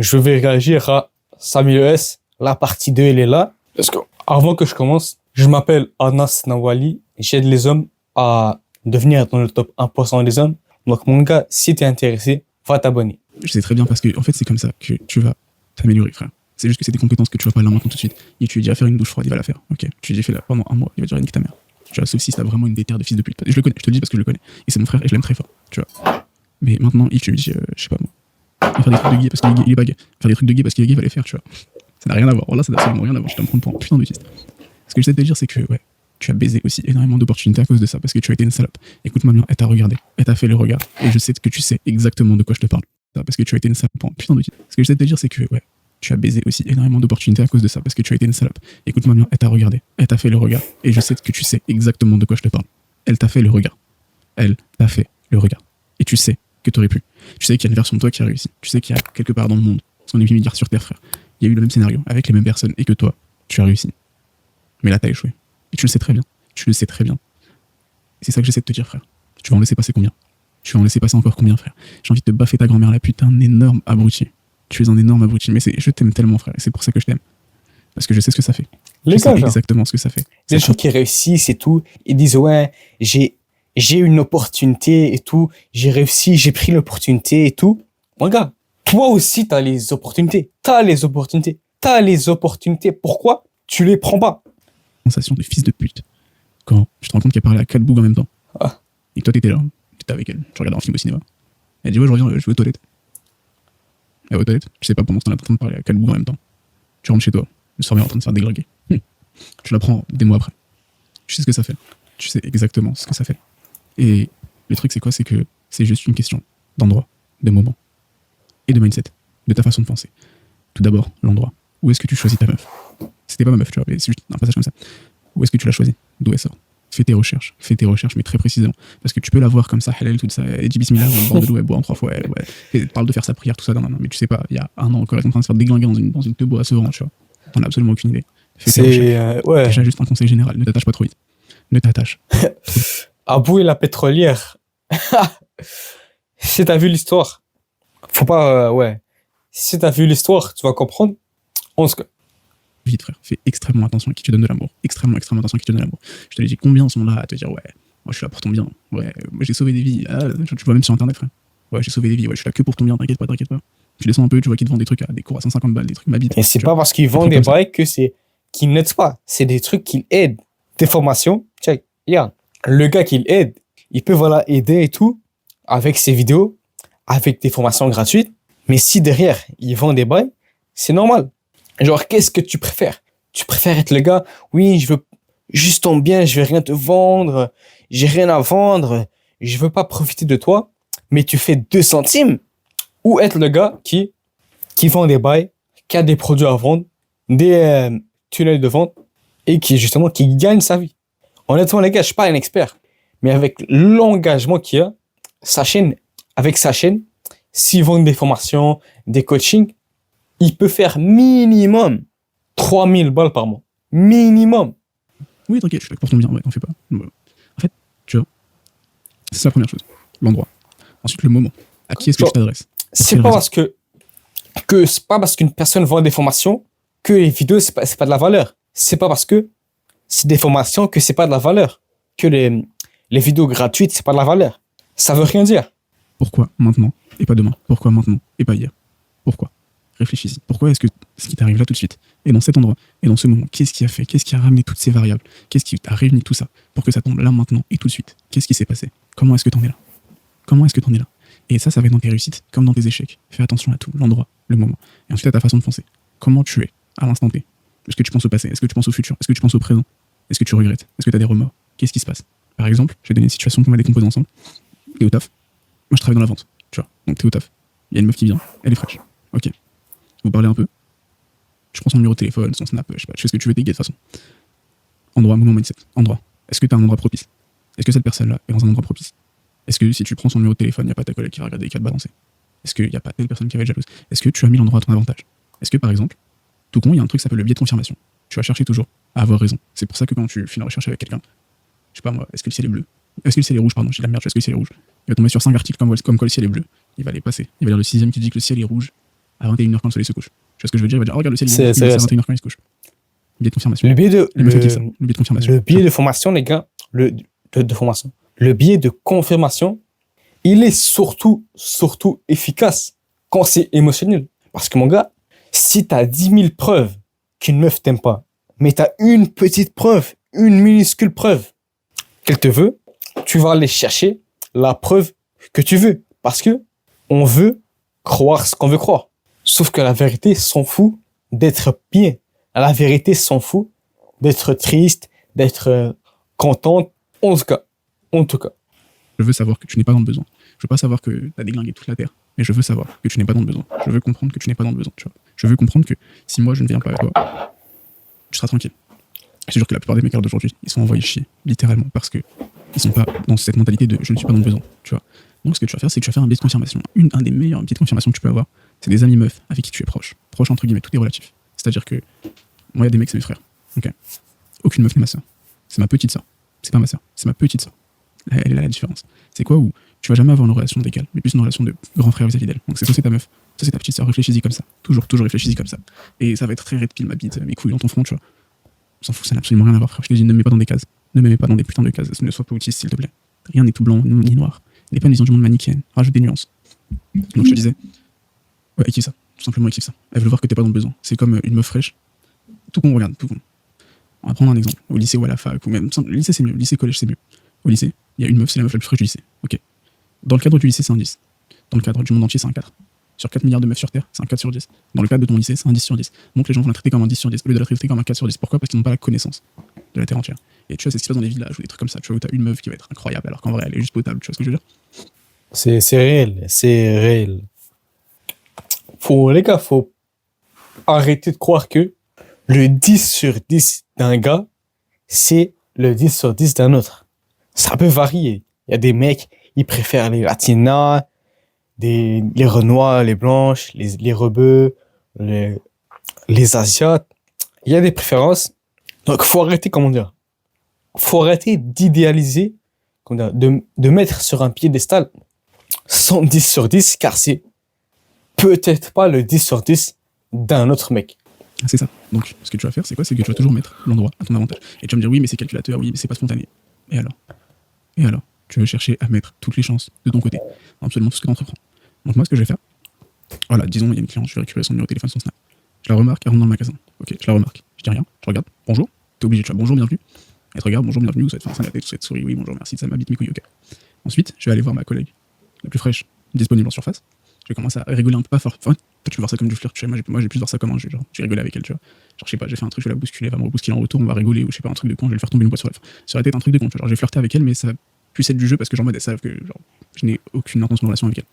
Je vais réagir à Samuel S. La partie 2, elle est là. Let's go. Avant que je commence, je m'appelle Anas Nawali. J'aide les hommes à devenir dans le top 1% des hommes. Donc, mon gars, si t'es intéressé, va t'abonner. Je sais très bien parce que, en fait, c'est comme ça que tu vas t'améliorer, frère. C'est juste que c'est des compétences que tu vas pas là maintenant tout de suite. Et tu lui dis à faire une douche froide, il va la faire. Ok. Tu lui dis fais-la pendant un mois, il va dire nique ta mère. Tu vois, sauf si t'as vraiment une déterre de fils de pute. Je le connais, je te le dis parce que je le connais. Et c'est mon frère et je l'aime très fort. Tu vois. Mais maintenant, tu lui dis, je sais pas moi, faire des trucs de gay parce qu'il est pas gay. Faire des trucs de gay parce qu'il est gay, il va les faire, tu vois. Ça n'a rien à voir. Voilà, ça n'a absolument rien à voir. Je vais me prendre pour un putain d'autiste. Ce que j'essaie de te dire, c'est que, ouais, tu as baisé aussi énormément d'opportunités à cause de ça, parce que tu as été une salope. Écoute-moi bien, elle t'a regardé, elle t'a fait le regard, et je sais que tu sais exactement de quoi je te parle. Parce que tu as été une salope. Putain d'autiste. Ce que j'essaie de te dire, c'est que, ouais, tu as baisé aussi énormément d'opportunités à cause de ça, parce que tu as été une salope. Écoute-moi bien, elle t'a regardé, elle t'a fait le regard, et je sais que tu sais exactement de quoi je te parle. Elle t'a fait le regard. Elle t'a fait le regard. Et tu sais que t'aurais pu. Tu sais qu'il y a une version de toi qui a réussi. Tu sais qu'il y a quelque part dans le monde, parce qu'on est 8 milliards sur Terre, frère. Il y a eu le même scénario, avec les mêmes personnes, et que toi, tu as réussi. Mais là, t'as échoué. Et tu le sais très bien. Tu le sais très bien. Et c'est ça que j'essaie de te dire, frère. Tu vas en laisser passer combien? Tu vas en laisser passer encore combien, frère? J'ai envie de te baffer ta grand-mère, là, putain, un énorme abruti. Tu es un énorme abruti. Mais je t'aime tellement, frère. Et c'est pour ça que je t'aime. Parce que je sais ce que ça fait. Les gars, sais exactement ce que ça fait. Les gens qui réussissent et tout, ils disent ouais, j'ai une opportunité et tout, j'ai réussi, j'ai pris l'opportunité et tout. Mon gars, toi aussi, t'as les opportunités. T'as les opportunités. Pourquoi tu les prends pas? Sensation de fils de pute. Quand tu te rends compte qu'elle parlait à 4 bougs en même temps. Ah. Et que toi, t'étais là. T'étais avec elle. Tu regardais un film au cinéma. Elle dit ouais, je reviens, je vais aux toilettes. Elle va aux toilettes. Tu sais pas pendant ce temps-là, t'es en train de parler à 4 bougs en même temps. Tu rentres chez toi. Le soir, est en train de se faire déglinguer. Tu la prends des mois après. Tu sais ce que ça fait. Tu sais exactement ce que ça fait. Et le truc, c'est quoi? C'est que c'est juste une question d'endroit, de moment et de mindset, de ta façon de penser. Tout d'abord, l'endroit. Où est-ce que tu choisis ta meuf? C'était pas ma meuf, tu vois, mais c'est juste un passage comme ça. Où est-ce que tu l'as choisie? D'où elle sort? Fais tes recherches, mais très précisément. Parce que tu peux la voir comme ça, halal, tout ça, et dit bismillah, dans le bord de l'eau, elle boit en 3 fois, elle parle de faire sa prière, tout ça, non, mais tu sais pas, il y a un an encore, elle est en train de se faire déglinguer dans une teub à Sevran, tu vois. T'en as absolument aucune idée. Fais tes recherches. Ouais. Déjà, juste un conseil général, ne t'attache pas trop vite. Ne t'attache. Abou et la pétrolière. Si t'as vu l'histoire, faut pas, ouais. Si t'as vu l'histoire, tu vas comprendre. Vite, frère, fais extrêmement attention à qui tu donnes de l'amour. Extrêmement attention à qui tu donnes de l'amour. Je te l'ai dit, combien sont là à te dire, ouais, moi je suis là pour ton bien. Ouais, moi j'ai sauvé des vies. Ah, tu vois même sur internet, frère. Ouais, j'ai sauvé des vies. Ouais, je suis là que pour ton bien, t'inquiète pas. Tu descends un peu, tu vois qu'ils te vendent des trucs à des cours à 150 balles, des trucs ma bite. Et c'est pas parce qu'ils vendent des bails qu'ils n'aident pas. C'est des trucs qu'ils aident. Des formations. Check. Regarde. Le gars qu'il aide, il peut aider et tout, avec ses vidéos, avec des formations gratuites. Mais si derrière, il vend des bails, c'est normal. Genre, qu'est-ce que tu préfères? Tu préfères être le gars, oui, je veux juste ton bien, je vais rien te vendre, j'ai rien à vendre, je veux pas profiter de toi, mais tu fais 2 centimes? Ou être le gars qui vend des bails, qui a des produits à vendre, des tunnels de vente, et qui gagne sa vie. Honnêtement, les gars, je suis pas un expert, mais avec l'engagement qu'il y a, avec sa chaîne, s'il vend des formations, des coachings, il peut faire minimum 3000 balles par mois. Minimum. Oui, t'inquiète, je suis là pour ton bien, ouais, t'en fais pas. En fait, tu vois, c'est la première chose. L'endroit. Ensuite, le moment. À qui est-ce que tu t'adresses? C'est pas parce qu'une personne vend des formations que les vidéos, c'est pas de la valeur. C'est pas parce que c'est des formations que c'est pas de la valeur. Que les vidéos gratuites, c'est pas de la valeur. Ça veut rien dire. Pourquoi maintenant et pas demain? Pourquoi maintenant et pas hier? Pourquoi? Réfléchis-y. Pourquoi est-ce que ce qui t'arrive là tout de suite, et dans cet endroit, et dans ce moment, qu'est-ce qui a ramené toutes ces variables? Qu'est-ce qui t'a réuni tout ça pour que ça tombe là maintenant et tout de suite? Qu'est-ce qui s'est passé? Comment est-ce que t'en es là? Et ça va être dans tes réussites comme dans tes échecs. Fais attention à tout, l'endroit, le moment. Et ensuite à ta façon de penser. Comment tu es à l'instant T? Est-ce que tu penses au passé? Est-ce que tu penses au futur? Est-ce que tu penses au présent? Est-ce que tu regrettes? Est-ce que tu as des remords? Qu'est-ce qui se passe? Par exemple, je vais donner une situation qu'on va décomposer ensemble. T'es au taf. Moi je travaille dans la vente, tu vois. Donc t'es au taf. Il y a une meuf qui vient, elle est fraîche. Ok. Vous parlez un peu. Tu prends son numéro de téléphone, son snap, je sais pas, tu fais ce que tu veux, t'es gay de toute façon. Endroit, moment, mindset. Endroit. Est-ce que t'as un endroit propice? Est-ce que cette personne-là est dans un endroit propice? Est-ce que si tu prends son numéro de téléphone, il n'y a pas ta collègue qui va regarder et qui va te balancer? Est-ce qu'il n'y a pas telle personne qui va être jalouse? Est-ce que tu as mis l'endroit à ton avantage? Est-ce que par exemple, tout con, il y a un truc qui s'appelle le biais de confirmation. Tu vas chercher toujours à avoir raison. C'est pour ça que quand tu fais une recherche avec quelqu'un, je sais pas moi, est-ce que le ciel est bleu? Est-ce que le ciel est rouge? Pardon, j'ai de la merde, est-ce que le ciel est rouge? Il va tomber sur 5 articles comme quoi le ciel est bleu. Il va les passer. Il va lire le 6e qui dit que le ciel est rouge. à 21h quand le soleil se couche. Tu vois ce que je veux dire? Il va dire, oh, regarde le ciel, C'est c'est à vrai. 21h quand il se couche. Biais de confirmation. Le biais de, Les meufs ils kiffent ça. Le biais de confirmation. le biais de formation, les gars, de formation. Le biais de confirmation, il est surtout efficace quand c'est émotionnel. Parce que mon gars, si t'as 10 000 preuves qu'une meuf t'aime pas, mais t'as une petite preuve, une minuscule preuve qu'elle te veut, tu vas aller chercher la preuve que tu veux. Parce que on veut croire ce qu'on veut croire. Sauf que la vérité s'en fout d'être bien. La vérité s'en fout d'être triste, d'être contente. En tout cas. Je veux savoir que tu n'es pas dans le besoin. Je veux pas savoir que tu as déglingué toute la terre. Mais je veux savoir que tu n'es pas dans le besoin. Je veux comprendre que tu n'es pas dans le besoin. Tu vois. Je veux comprendre que si moi je ne viens pas avec toi, tu seras tranquille. Je te jure que la plupart des mecs d'aujourd'hui, ils sont envoyés chier, littéralement, parce que ils sont pas dans cette mentalité de je ne suis pas dans le besoin. Tu vois. Donc ce que tu vas faire, c'est que tu vas faire un biais de confirmation. Un des meilleurs biais de confirmation que tu peux avoir, c'est des amis meufs avec qui tu es proche. Proche entre guillemets, tout est relatif. C'est-à-dire que moi, il y a des mecs, c'est mes frères. Ok. Aucune meuf n'est ma sœur. C'est ma petite sœur. C'est pas ma sœur. C'est ma petite sœur. Elle est là la différence. C'est quoi où tu vas jamais avoir une relation d'égal, mais plus une relation de grand frère vis-à-vis d'elle. Donc c'est ta meuf, ça c'est ta petite sœur, réfléchis-y comme ça. Toujours réfléchis-y comme ça. Et ça va être très red pill ma bite, mes couilles dans ton front, tu vois. On s'en fout, ça n'a absolument rien à voir, frère. Je te dis, ne me mets pas dans des cases. Ne me mets pas dans des putains de cases. Ne sois pas autiste, s'il te plaît. Rien n'est tout blanc ni noir. Il n'est pas une vision du monde manichéenne. Rajoute des nuances. Donc je te disais, ouais, elle kiffe ça. Tout simplement, elle kiffe ça. Elle veut voir que t'es pas dans le besoin. C'est comme une meuf fraîche. Tout con, regarde, tout con. On va prendre un exemple. Au lycée ou à la fac, ou même. Le lycée, c'est mieux. Le lycée, collège, c'est mieux. Au lycée, il y a une meuf, c'est la meuf la plus fraîche du lycée. Ok. Dans le cadre du lycée, c'est un 10. Dans le cadre du monde entier, c'est un 4. Sur 4 milliards de meufs sur Terre, c'est un 4 sur 10. Dans le cadre de ton lycée, c'est un 10 sur 10. Donc les gens vont la traiter comme un 10 sur 10, au lieu de la traiter comme un 4 sur 10. Pourquoi? Parce qu'ils n'ont pas la connaissance de la Terre entière. Et tu vois, c'est ce qui se passe dans les villages ou des trucs comme ça. Tu vois, où t'as une meuf qui va être incroyable, alors qu'en vrai, elle est juste potable. Tu vois ce que je veux dire? C'est réel. C'est réel. Les gars, faut arrêter de croire que le 10 sur 10 d'un gars, c'est le 10 sur 10 d'un autre. Ça peut varier. Il y a des mecs, ils préfèrent les latinas, les renois, les blanches, les rebeux, les asiates. Il y a des préférences. Donc, faut arrêter, faut arrêter d'idéaliser, de mettre sur un piédestal 110 sur 10, car c'est peut-être pas le 10 sur 10 d'un autre mec. C'est ça. Donc, ce que tu vas faire, c'est quoi? C'est que tu vas toujours mettre l'endroit à ton avantage. Et tu vas me dire, oui, mais c'est calculateur, oui, mais c'est pas spontané. Et alors? Tu veux chercher à mettre toutes les chances de ton côté, dans absolument tout ce que tu entreprends. Donc, moi, ce que je vais faire, voilà, disons, il y a une cliente, je vais récupérer son numéro de téléphone, son snap. Je la remarque, elle rentre dans le magasin. Ok, je la remarque. Je dis rien, je regarde, bonjour, t'es obligé, tu vois, bonjour, bienvenue. Elle te regarde, bonjour, bienvenue, vous êtes fin la tête, vous êtes souris, oui, bonjour, merci, ça m'habite mes couilles, ok. Ensuite, je vais aller voir ma collègue, la plus fraîche, disponible en surface. Je vais commencer à rigoler un peu, pas fort. Enfin, toi, tu peux voir ça comme du flirt, tu sais, moi, j'ai plus voir ça comme un jeu, genre, j'ai rigolé avec elle, tu vois. Genre, je sais pas, j'ai fait un truc, je vais la bousculer, elle va me rebousculer en retour, on va rigoler, ou je sais pas, un truc de con, je vais lui faire tomber une boîte sur la tête, un truc de con, tu vois. Genre, j'ai flirté avec elle, mais ça puisse être du jeu parce que, genre, elles savent que, genre, je n'ai aucune intention de relation avec elle.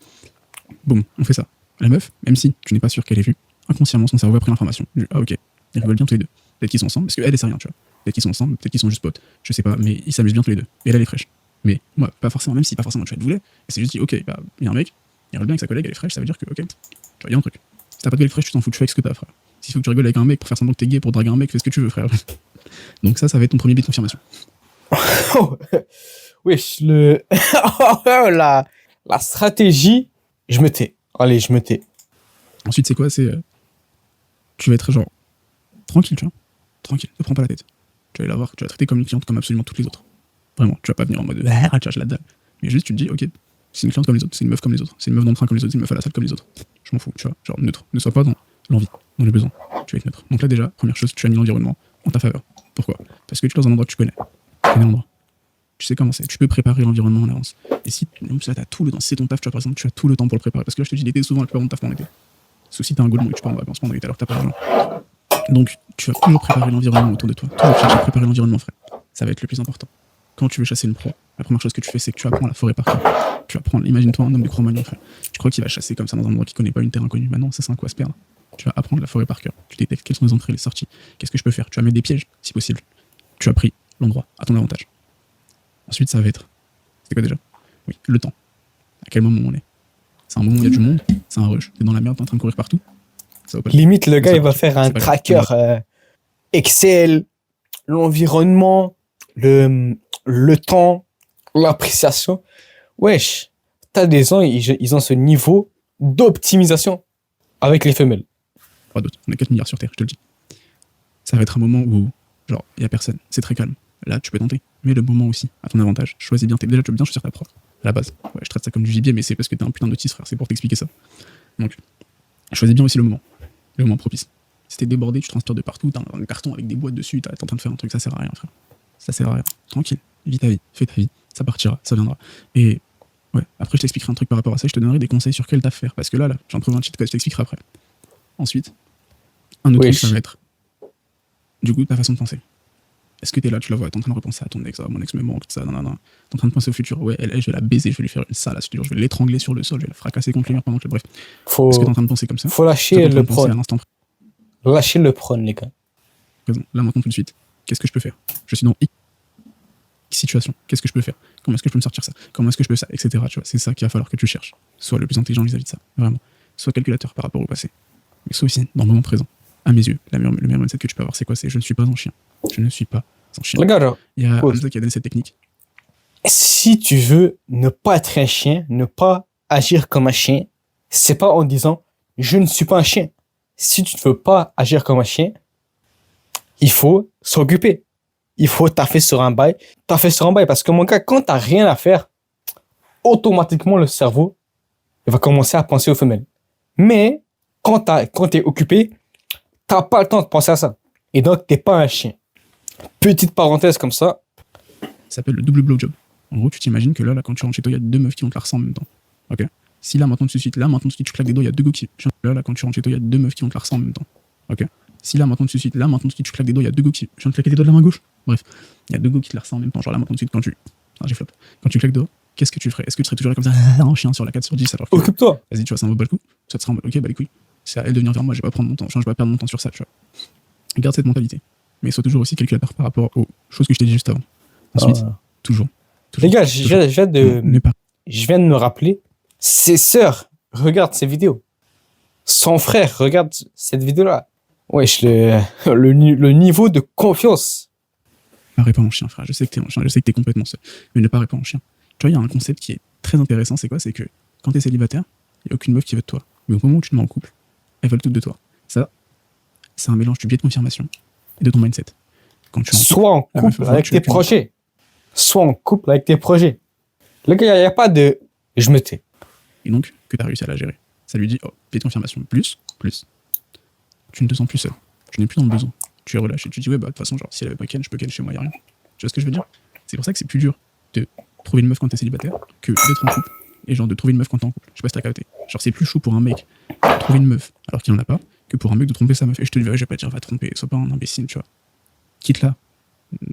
Boum, on fait ça. La meuf, même si tu n'es pas sûr qu'elle ait vu, inconsciemment, son cerveau a pris l'information. Ah, ok, ils rigolent bien tous les deux. Peut-être qu'ils sont ensemble, parce qu'elle, elle sait rien, tu vois. Peut-être qu'ils sont ensemble, peut-être qu'ils sont juste potes, je sais pas, mais ils s'amusent bien tous les deux. Et elle est fraîche. Mais moi, pas forcément, même si pas forcément tu vas te voulais, c'est juste dit, ok, bah, il y a un mec, il rigole bien avec sa collègue, elle est fraîche, ça veut dire que, ok, tu vois, il y a un truc. Si t'as pas de gueule fraîche, tu t'en fous, tu fais avec ce que t'as, frère. S'il faut que tu rigoles avec un mec pour faire semblant que t'es gay, pour draguer un mec, fais ce que tu veux, frère. Donc ça va être ton premier biais de confirmation. Wesh, la stratégie, je me tais. Allez, je me tais. Ensuite, c'est quoi? C'est. Tu vas être genre. Tranquille, tu vois. Tranquille, ne prends pas la tête. Tu vas aller la voir, tu vas la traiter comme une cliente comme absolument toutes les autres. Vraiment, tu vas pas venir en mode. Ah, tu cherches la dalle. Mais juste, tu te dis, ok, c'est une cliente comme les autres, c'est une meuf comme les autres, c'est une meuf dans le train comme les autres, c'est une meuf à la salle comme les autres. Je m'en fous, tu vois. Genre neutre. Ne sois pas dans l'envie, dans le besoin. Tu vas être neutre. Donc là, déjà, première chose, tu as mis l'environnement en ta faveur. Pourquoi? Parce que tu es dans un endroit que tu connais. Tu connais l'endroit. Tu sais comment c'est. Tu peux préparer l'environnement en avance. Et si là, t'as tout le temps, si c'est ton taf, tu vois, par exemple, tu as tout le temps pour le préparer. Parce que là, je te dis, l'été, souvent, le plus bon taf en été. Sauf si t'as un golemon et que tu pars en vacances pendant l'été, alors que t'as pas d'argent. Donc, tu vas toujours préparer l'environnement autour de toi. Toujours chercher à préparer l'environnement, frère. Ça va être le plus important. Quand tu veux chasser une proie, la première chose que tu fais, c'est que tu apprends la forêt par cœur. Tu apprends, imagine-toi un homme de Cro-Magnon, frère. Tu crois qu'il va chasser comme ça dans un endroit qu'il connaît pas, une terre inconnue. Maintenant, ça, c'est un coup à se perdre. Tu vas apprendre la forêt par cœur. Tu détectes quelles sont les entrées, les sorties. Qu'est-ce que je peux faire? Tu vas mettre des pièges, si possible. Tu as pris l'endroit à ton avantage. Ensuite, ça va être. C'était quoi déjà? Oui, le temps. À quel moment on est? C'est un moment où il y a du monde, c'est un rush. T'es dans la merde, t'es en train de courir partout. Ça va pas. Limite, le gars, il va faire un tracker Excel, l'environnement, le temps, l'appréciation. Wesh, t'as des gens, ils ont ce niveau d'optimisation. Avec les femelles. Pas d'autres. On est 4 milliards sur Terre, je te le dis. Ça va être un moment où, genre, il n'y a personne. C'est très calme. Là, tu peux tenter. Mais le moment aussi, à ton avantage. Choisis bien. Déjà, tu veux bien choisir ta proie. À la base. Ouais, je traite ça comme du gibier, mais c'est parce que t'es un putain d'autiste, frère. C'est pour t'expliquer ça. Donc, choisis bien aussi le moment. Le moment propice. Si t'es débordé, tu transpires de partout, t'as un carton avec des boîtes dessus, t'es en train de faire un truc, ça sert à rien, frère. Ça sert à rien. Tranquille. Vis ta vie. Fais ta vie. Ça partira. Ça viendra. Et ouais, après, je t'expliquerai un truc par rapport à ça. Je te donnerai des conseils sur quel taf faire. Parce que là, j'en trouve un cheat code, je t'expliquerai après. Ensuite, un autre truc, ça va être, du coup, ta façon de penser. Est-ce que t'es là, tu la vois, t'es en train de repenser à ton ex, mon ex me manque, tout ça, non. T'es en train de penser au futur. Ouais, elle, je vais la baiser, je vais lui faire une salace, je vais l'étrangler sur le sol, je vais la fracasser contre les murs pendant que. Bref. Est-ce que t'es en train de penser comme ça? Faut lâcher le prône. À l'instant Lâchez le prône, les gars. présent. Là, maintenant, tout de suite. Qu'est-ce que je peux faire? Je suis dans X situation. Qu'est-ce que je peux faire? Comment est-ce que je peux me sortir ça? Comment est-ce que je peux ça? Etc. Tu vois, c'est ça qu'il va falloir que tu cherches. Sois le plus intelligent vis-à-vis de ça. Vraiment. Sois calculateur par rapport au passé. Mais sois aussi dans le moment présent. À mes yeux, le meilleur mindset que tu peux avoir, c'est quoi? C'est je ne suis pas un chien. Je ne suis pas un chien. Regarde, il y a Hamza qui a donné cette technique. Si tu veux ne pas être un chien, ne pas agir comme un chien, c'est pas en disant je ne suis pas un chien. Si tu ne veux pas agir comme un chien, il faut s'occuper. Il faut taffer sur un bail. Taffer sur un bail parce que mon gars, quand t'as rien à faire, automatiquement le cerveau il va commencer à penser aux femelles. Mais quand t'es occupé, t'as pas le temps de penser à ça. Et donc t'es pas un chien. Petite parenthèse comme ça. Ça s'appelle le double blowjob. En gros, tu t'imagines que là, quand tu rentres chez toi, il y a deux meufs qui vont te la en même temps. Ok. Si là, maintenant, tout de suite, tu claques des doigts, il y a deux go qui. Là, quand tu rentres chez toi, il y a deux meufs qui vont te la en même temps. Ok. Si là, maintenant, tout de suite, tu claques des doigts, il y a deux go qui. Je viens de claquer des doigts de la main gauche. Bref. Il y a deux go qui te la en même temps. Genre là, maintenant, tout de suite, quand tu. Ah, j'ai flop. Quand tu claques des doigts, qu'est-ce que tu ferais? Est-ce que tu serais toujours là comme ça, un chien sur la 4/10 alors que. Occupe-toi. Vas-y, tu vois, ça en vaut pas le coup. Ça te sera en mode, ok, bah les couilles. C'est à elle de venir vers moi, je vais pas prendre mon temps. Je vais pas perdre mon temps sur ça, tu vois. Garde cette mentalité. Mais sois toujours aussi calculateur par rapport aux choses que je t'ai dit juste avant. Ensuite, toujours. Les gars, je viens de me rappeler, ses sœurs regardent ces vidéos. Son frère regarde cette vidéo-là. Wesh, le niveau de confiance. Ne parais pas en chien, frère. Je sais que t'es en chien, je sais que t'es complètement seul. Mais ne parais pas en chien. Tu vois, il y a un concept qui est très intéressant, c'est quoi? C'est que quand t'es célibataire, il n'y a aucune meuf qui veut de toi. Mais au moment où tu te mets en couple, elles veulent toutes de toi. Ça, c'est un mélange du biais de confirmation et de ton mindset. Quand tu Sois en couple avec tes projets. Sois en couple avec tes projets. Le gars, il n'y a pas de je me tais. Et donc, que tu as réussi à la gérer. Ça lui dit, oh, biais de confirmation, plus. Tu ne te sens plus seul. Tu n'es plus dans le besoin. Tu es relâché. Tu dis, ouais, bah, de toute façon, genre, si elle avait pas Ken, je peux Ken chez moi, il n'y a rien. Tu vois ce que je veux dire? C'est pour ça que c'est plus dur de trouver une meuf quand t'es célibataire que d'être en couple. Et genre, de trouver une meuf quand t'es en couple. Je sais pas si t'as capté. Genre, c'est plus chaud pour un mec de trouver une meuf alors qu'il en a pas que pour un mec de tromper sa meuf. Et je te dis, je vais pas te dire, va te tromper, sois pas un imbécile, tu vois. Quitte-la.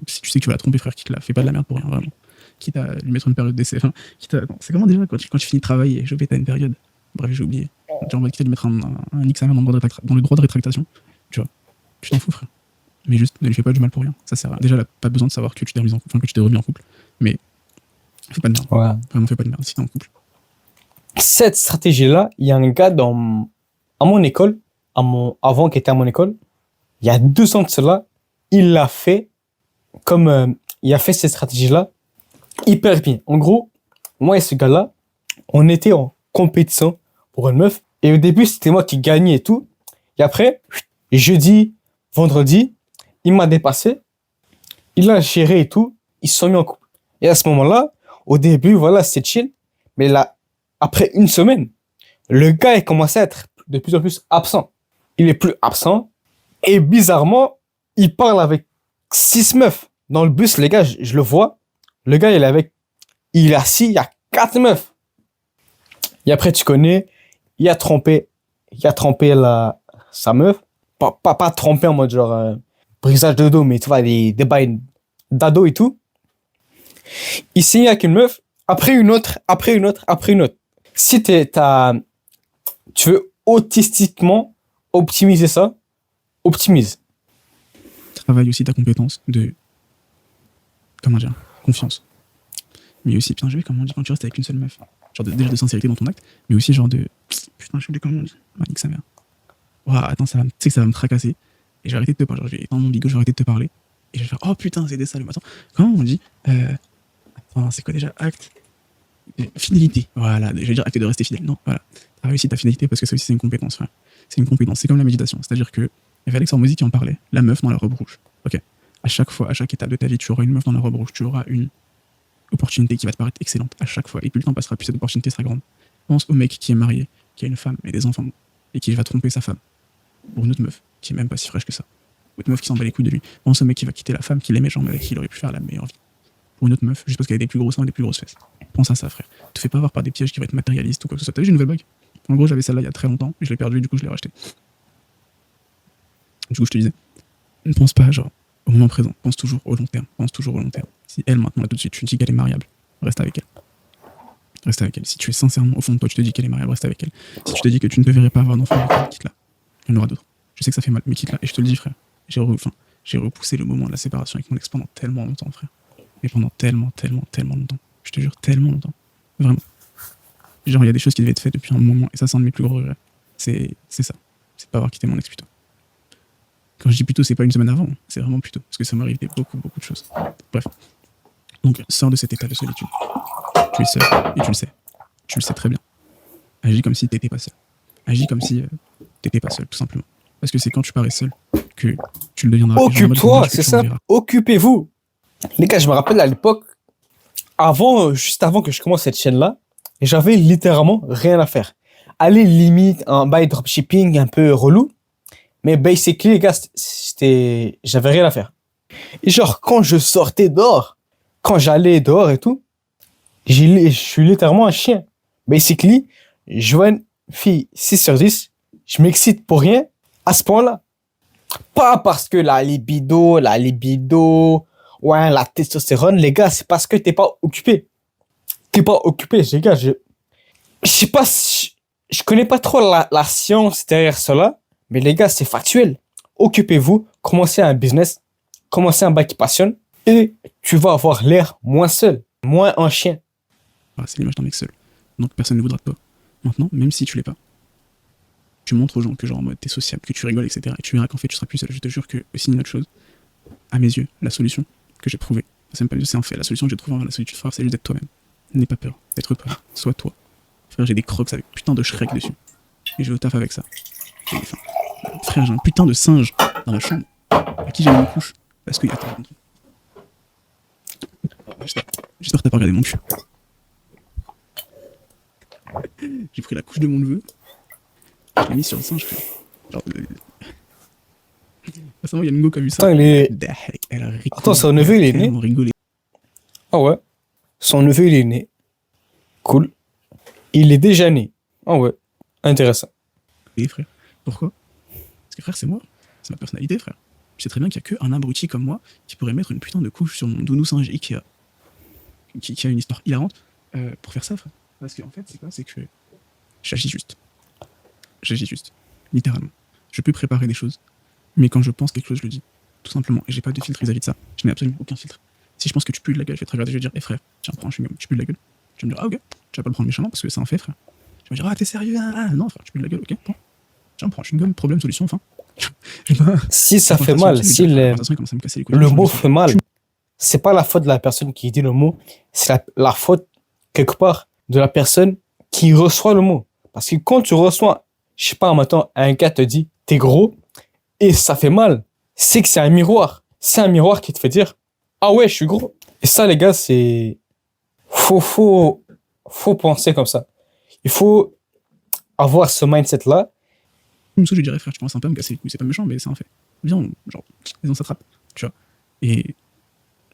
Si tu sais que tu vas la tromper, frère, quitte-la. Fais pas de la merde pour rien, vraiment. Quitte à lui mettre une période d'essai. Enfin, c'est comment déjà quand tu finis de travailler, je vais t'as une période. Bref, j'ai oublié. Genre, on va quitte à lui mettre un X dans le droit de rétractation. Tu vois. Tu t'en fous, frère. Mais juste, ne lui fais pas du mal pour rien. Ça sert à rien. Déjà, elle a pas besoin de savoir que tu t'es remis en couple, enfin, que tu t'es remis en couple. Mais fais pas de merde. Ouais. Vraiment, fais pas de merde si t'es en couple. Cette stratégie-là, il y a un gars à mon école, avant qu'il était à mon école, il y a 2 ans de cela, il l'a fait il a fait cette stratégie-là hyper bien. En gros, moi et ce gars-là, on était en compétition pour une meuf. Et au début, c'était moi qui gagnais et tout. Et après, jeudi, vendredi, il m'a dépassé. Il a géré et tout. Ils se sont mis en couple. Et à ce moment-là, au début, voilà, c'était chill. Mais là, après une semaine, le gars est commencé à être de plus en plus absent. Il est plus absent. Et bizarrement, il parle avec 6 meufs. Dans le bus, les gars, je le vois. Le gars, il est assis, il y a 4 meufs. Et après, tu connais, il a trompé sa meuf. Pas trompé en mode genre brisage de dos, mais tu vois, des bails d'ado et tout. Il s'est mis avec une meuf, après une autre. Si tu veux autistiquement optimiser ça, optimise. Travaille aussi ta compétence de, comment dire, confiance. Mais aussi, putain, je vais comment on dit quand tu restes avec une seule meuf. Genre déjà de sincérité dans ton acte, mais aussi genre de, putain, je sais comment on dit. Ah, nique sa mère. Ouah, attends, tu sais que ça va me tracasser. Et je vais arrêter de te parler. Genre, je vais éteindre mon bigot, je vais arrêter de te parler. Et je vais faire, oh putain, c'est des salauds. Attends, comment on dit attends, c'est quoi déjà? Acte. Fidélité. Voilà, je vais dire acte de rester fidèle. Non, voilà. T'as réussi ta fidélité parce que ça aussi, c'est une compétence, frère. C'est une compétence. C'est comme la méditation. C'est-à-dire que, il y avait Alex Hormozy qui en parlait, la meuf dans la robe rouge. Ok. À chaque fois, à chaque étape de ta vie, tu auras une meuf dans la robe rouge, tu auras une opportunité qui va te paraître excellente à chaque fois. Et plus le temps passera, plus cette opportunité sera grande. Pense au mec qui est marié, qui a une femme et des enfants, et qui va tromper sa femme pour une autre meuf, qui est même pas si fraîche que ça. Une autre meuf qui s'en bat les couilles de lui. Pense au mec qui va quitter la femme qu'il aimait, genre avec qui il aurait pu faire la meilleure vie. Pour une autre meuf, juste parce qu'elle a des plus gros seins et des plus grosses fesses. Pense à ça, frère. Te fais pas avoir par des pièges qui vont être matérialistes ou quoi que ce soit. T'as vu, j'ai une nouvelle bague. En gros, j'avais celle-là il y a très longtemps, et je l'ai perdue, du coup, je l'ai rachetée. Du coup, je te disais, ne pense pas, genre, au moment présent. Pense toujours au long terme. Pense toujours au long terme. Si elle, maintenant, là, tout de suite, tu te dis qu'elle est mariable, reste avec elle. Reste avec elle. Si tu es sincèrement au fond de toi, tu te dis qu'elle est mariable, reste avec elle. Si tu te dis que tu ne te verrais pas avoir d'enfant avec elle, quitte-la. Il y en aura d'autres. Je sais que ça fait mal, mais quitte-la. Et je te le dis, frère. J'ai repoussé le moment de la séparation avec mon ex pendant tellement longtemps, frère. Mais pendant tellement longtemps. Je te jure, tellement longtemps. Vraiment. Genre, il y a des choses qui devaient être faites depuis un moment, et ça, c'est un de mes plus gros regrets. C'est ça. C'est de pas avoir quitté mon ex plus tôt. Quand je dis plus tôt, c'est pas une semaine avant, c'est vraiment plus tôt. Parce que ça m'est arrivé beaucoup de choses. Bref. Donc, sors de cet état de solitude. Tu es seul, et tu le sais. Tu le sais très bien. Agis comme si t'étais pas seul. Agis comme si t'étais pas seul, tout simplement. Parce que c'est quand tu parais seul que tu le deviendras. Occupe-toi, c'est ça. Occupez-vous. Les gars, je me rappelle à l'époque, juste avant que je commence cette chaîne-là, j'avais littéralement rien à faire. Aller limite un bail dropshipping un peu relou, mais basically, les gars, j'avais rien à faire. Et genre, quand je sortais dehors, quand j'allais dehors et tout, je suis littéralement un chien. Basically, je vois une fille 6 sur 10, je m'excite pour rien à ce point-là. Pas parce que la libido, ouais, la testostérone, les gars, c'est parce que t'es pas occupé. T'es pas occupé, les gars. Je sais pas, je connais pas trop la science derrière cela, mais les gars, c'est factuel. Occupez-vous, commencez un business, commencez un bail qui passionne, et tu vas avoir l'air moins seul, moins un chien. Ah, c'est l'image d'un mec seul. Donc personne ne voudra de toi. Maintenant, même si tu l'es pas, tu montres aux gens que genre en mode t'es sociable, que tu rigoles, etc. Et tu verras qu'en fait tu seras plus seul. Je te jure que aussi une autre chose, à mes yeux, la solution que j'ai trouvée, c'est un fait, la solution que j'ai trouvée envers la solitude, frère, c'est juste d'être toi-même. N'aie pas peur d'être toi. Sois toi. Frère, j'ai des crocs avec putain de Shrek dessus. Et je vais au taf avec ça. Frère, j'ai un putain de singe dans la chambre à qui j'ai mis une couche. Parce que, attends, j'espère que t'as pas regardé mon cul. J'ai pris la couche de mon neveu, je l'ai mis sur le singe, frère. Genre, récemment, il y a une go qui a vu ça. Attends, Elle a rigolé. Attends, son neveu, il est né. Rigolé. Ah ouais. Son neveu, il est né. Cool. Il est déjà né. Ah ouais. Intéressant. Et frère, pourquoi? Parce que frère, c'est moi. C'est ma personnalité, frère. Je sais très bien qu'il n'y a qu'un abruti comme moi qui pourrait mettre une putain de couche sur mon doudou singe Ikea. Qui a une histoire hilarante pour faire ça, frère. Parce qu'en fait, c'est quoi? C'est que j'agis juste. J'agis juste. Littéralement. Je peux préparer des choses, mais quand je pense quelque chose, je le dis. Tout simplement. Et j'ai pas de filtre vis-à-vis de ça. Je n'ai absolument aucun filtre. Si je pense que tu pues de la gueule, je vais te regarder, je vais te dire, hé frère, tiens, prends un chewing-gum, tu pues de la gueule. Tu vas me dire, ah ok, tu vas pas le prendre méchamment parce que c'est un fait, frère. Tu vas me dire, ah t'es sérieux? Ah non, frère, tu pues de la gueule, ok, prends. Tiens, prends un chewing-gum, problème, solution, enfin. Si ça fait mal, si le mot fait mal, c'est pas la faute de la personne qui dit le mot, c'est la faute, quelque part, de la personne qui reçoit le mot. Parce que quand tu reçois, je sais pas, maintenant, un gars te dit, t'es gros, et ça fait mal, c'est que c'est un miroir. C'est un miroir qui te fait dire, ah ouais, je suis gros. Et ça, les gars, c'est... Faut penser comme ça. Il faut avoir ce mindset-là. Je dirais, frère, tu commences un peu à me casser les couilles. C'est pas méchant, mais c'est un fait. Viens, genre, on s'attrape, tu vois. Et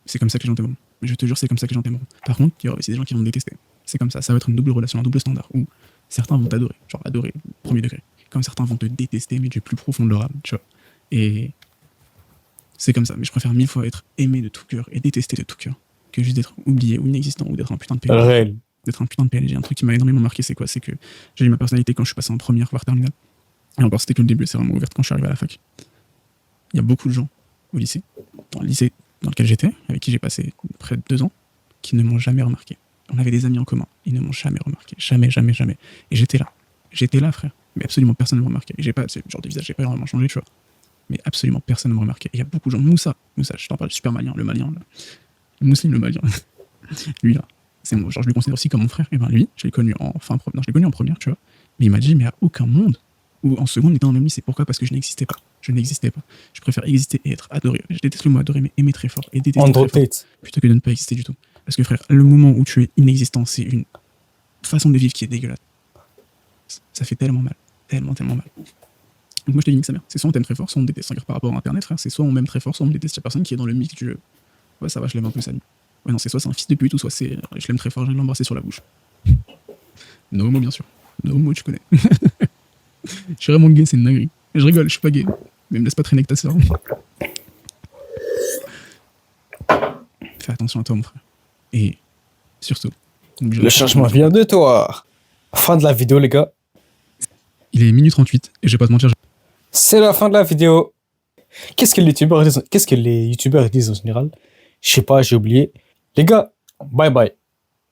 c'est comme ça que les gens t'aimeront. Mais je te jure, c'est comme ça que les gens t'aimeront. Par contre, il y aura aussi des gens qui vont me détester. C'est comme ça va être une double relation, un double standard, où certains vont t'adorer, genre adorer, premier degré. Comme certains vont te détester, mais du plus profond de leur âme, tu vois. Et c'est comme ça. Mais je préfère 1000 fois être aimé de tout cœur et détesté de tout cœur que juste d'être oublié ou inexistant ou d'être un putain de PNJ. Réel. D'être un putain de PNJ. Un truc qui m'a énormément marqué, c'est quoi? C'est que j'ai eu ma personnalité quand je suis passé en première, voire terminale. Et encore, c'était que le début, c'est vraiment ouvert quand je suis arrivé à la fac. Il y a beaucoup de gens au lycée, dans le lycée dans lequel j'étais, avec qui j'ai passé près de 2 ans, qui ne m'ont jamais remarqué. On avait des amis en commun, ils ne m'ont jamais remarqué. Jamais. Et j'étais là, frère. Mais absolument personne ne m'a remarqué. Et j'ai pas, ce genre de visage, j'ai pas vraiment changé, tu vois. Mais absolument personne ne m'a remarqué. Et il y a beaucoup de gens. Moussa, je t'en parle, super malien, le malien, là. Mousseline, le malien. Lui, là. C'est mon, genre, je le considère aussi comme mon frère. Et ben lui, je l'ai connu en première, tu vois. Mais il m'a dit, mais à aucun monde, ou en seconde n'était dans le même lycée. Pourquoi? Parce que je n'existais pas. Je n'existais pas. Je préfère exister et être adoré. Je déteste le mot adoré, mais aimer très fort et détester Andrew très fort, Tate. plutôt que de ne pas exister du tout. Parce que frère, le moment où tu es inexistant, c'est une façon de vivre qui est dégueulasse. Ça fait tellement mal. Tellement, tellement mal. Donc moi je te dis que sa mère. C'est soit on t'aime très fort, soit on te déteste. Regarde par rapport à internet, frère. C'est soit on m'aime très fort, soit on me déteste. Il y a personne qui est dans le mix du jeu. Ouais, ça va, je l'aime un peu, Samy. Ouais, non, c'est soit c'est un fils de pute, ou soit c'est je l'aime très fort, je vais l'embrasser sur la bouche. No homo, bien sûr. No homo, tu connais. Je suis vraiment gay, c'est une dinguerie. Je rigole, je suis pas gay. Mais me laisse pas traîner avec ta sœur. Fais attention à toi, mon frère. Et surtout, Le changement vient de toi. Fin de la vidéo, les gars. Il est minuit 38 et je vais pas te mentir. C'est la fin de la vidéo. Qu'est-ce que les youtubeurs disent en général? Je sais pas, j'ai oublié. Les gars, bye bye.